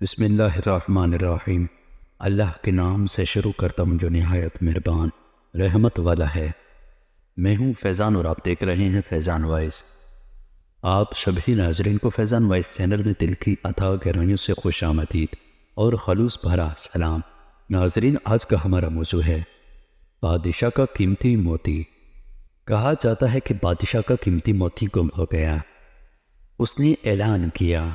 بسم اللہ الرحمن الرحیم۔ اللہ کے نام سے شروع کرتا ہوں جو نہایت مہربان رحمت والا ہے۔ میں ہوں فیضان اور آپ دیکھ رہے ہیں فیضان وائس۔ آپ سبھی ناظرین کو فیضان وائس چینل میں دل کی عطا گہرائیوں سے خوش آمدید اور خلوص بھرا سلام۔ ناظرین، آج کا ہمارا موضوع ہے بادشاہ کا قیمتی موتی۔ کہا جاتا ہے کہ بادشاہ کا قیمتی موتی گم ہو گیا۔ اس نے اعلان کیا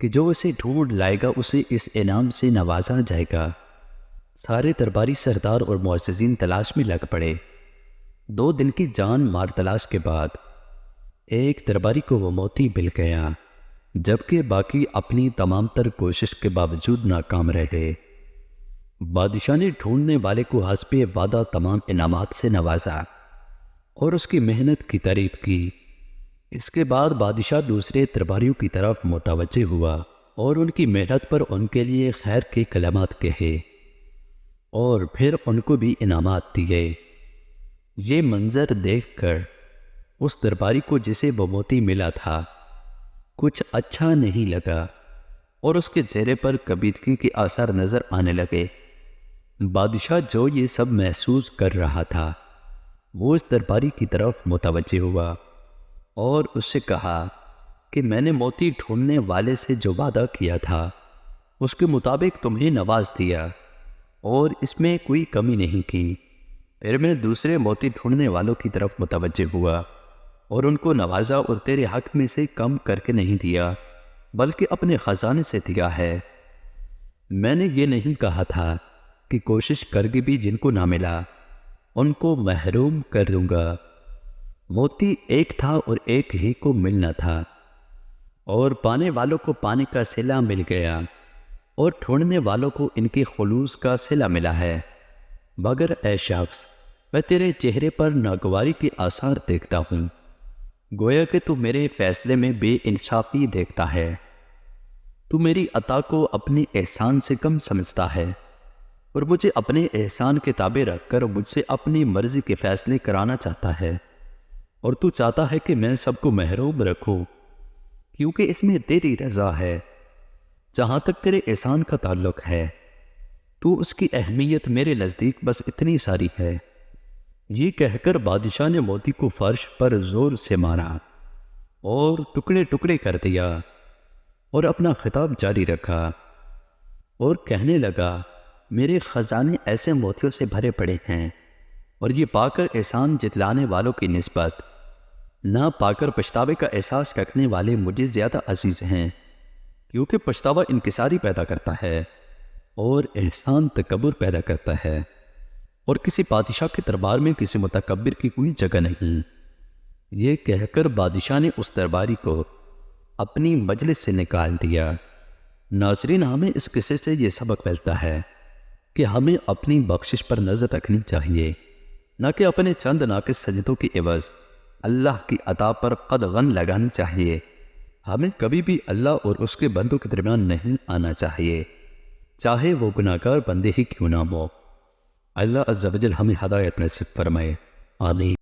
کہ جو اسے ڈھونڈ لائے گا اسے اس انعام سے نوازا جائے گا۔ سارے درباری سردار اور معززین تلاش میں لگ پڑے۔ 2 دن کی جان مار تلاش کے بعد ایک درباری کو وہ موتی مل گیا، جبکہ باقی اپنی تمام تر کوشش کے باوجود ناکام رہے۔ بادشاہ نے ڈھونڈنے والے کو حسب وعدہ تمام انعامات سے نوازا اور اس کی محنت کی تعریف کی۔ اس کے بعد بادشاہ دوسرے درباریوں کی طرف متوجہ ہوا اور ان کی محنت پر ان کے لیے خیر کے کلمات کہے اور پھر ان کو بھی انعامات دیے۔ یہ منظر دیکھ کر اس درباری کو جسے وہ موتی ملا تھا کچھ اچھا نہیں لگا اور اس کے چہرے پر کبیدگی کے آثار نظر آنے لگے۔ بادشاہ جو یہ سب محسوس کر رہا تھا وہ اس درباری کی طرف متوجہ ہوا اور اس سے کہا کہ میں نے موتی ڈھونڈنے والے سے جو وعدہ کیا تھا اس کے مطابق تمہیں نواز دیا اور اس میں کوئی کمی نہیں کی۔ پھر میں دوسرے موتی ڈھونڈنے والوں کی طرف متوجہ ہوا اور ان کو نوازا اور تیرے حق میں سے کم کر کے نہیں دیا بلکہ اپنے خزانے سے دیا ہے۔ میں نے یہ نہیں کہا تھا کہ کوشش کر کے بھی جن کو نہ ملا ان کو محروم کر دوں گا۔ موتی ایک تھا اور ایک ہی کو ملنا تھا اور پانے والوں کو پانے کا صلہ مل گیا اور ڈھونڈنے والوں کو ان کے خلوص کا صلہ ملا ہے۔ مگر اے شخص، میں تیرے چہرے پر ناگواری کے آثار دیکھتا ہوں، گویا کہ تو میرے فیصلے میں بے انصافی دیکھتا ہے۔ تو میری عطا کو اپنے احسان سے کم سمجھتا ہے اور مجھے اپنے احسان کے تابع رکھ کر مجھ سے اپنی مرضی کے فیصلے کرانا چاہتا ہے، اور تو چاہتا ہے کہ میں سب کو محروم رکھوں کیونکہ اس میں تیری رضا ہے۔ جہاں تک تیرے احسان کا تعلق ہے تو اس کی اہمیت میرے نزدیک بس اتنی ساری ہے۔ یہ کہہ کر بادشاہ نے موتی کو فرش پر زور سے مارا اور ٹکڑے ٹکڑے کر دیا اور اپنا خطاب جاری رکھا اور کہنے لگا، میرے خزانے ایسے موتیوں سے بھرے پڑے ہیں اور یہ پا کر احسان جتلانے والوں کی نسبت نہ پا کر پچھتاوے کا احساس رکھنے والے مجھے زیادہ عزیز ہیں، کیونکہ پچھتاوا انکساری پیدا کرتا ہے اور احسان تکبر پیدا کرتا ہے، اور کسی بادشاہ کے دربار میں کسی متکبر کی کوئی جگہ نہیں۔ یہ کہہ کر بادشاہ نے اس درباری کو اپنی مجلس سے نکال دیا۔ ناظرین، ہمیں اس قصے سے یہ سبق ملتا ہے کہ ہمیں اپنی بخشش پر نظر رکھنی چاہیے، نہ کہ اپنے چند ناقص سجدوں کی عوض اللہ کی عطا پر قدغن لگانی چاہیے۔ ہمیں کبھی بھی اللہ اور اس کے بندوں کے درمیان نہیں آنا چاہیے، چاہے وہ گناہگار بندے ہی کیوں نہ ہو۔ اللہ عز و جل ہمیں ہدایت نصیب فرمائے، آمین۔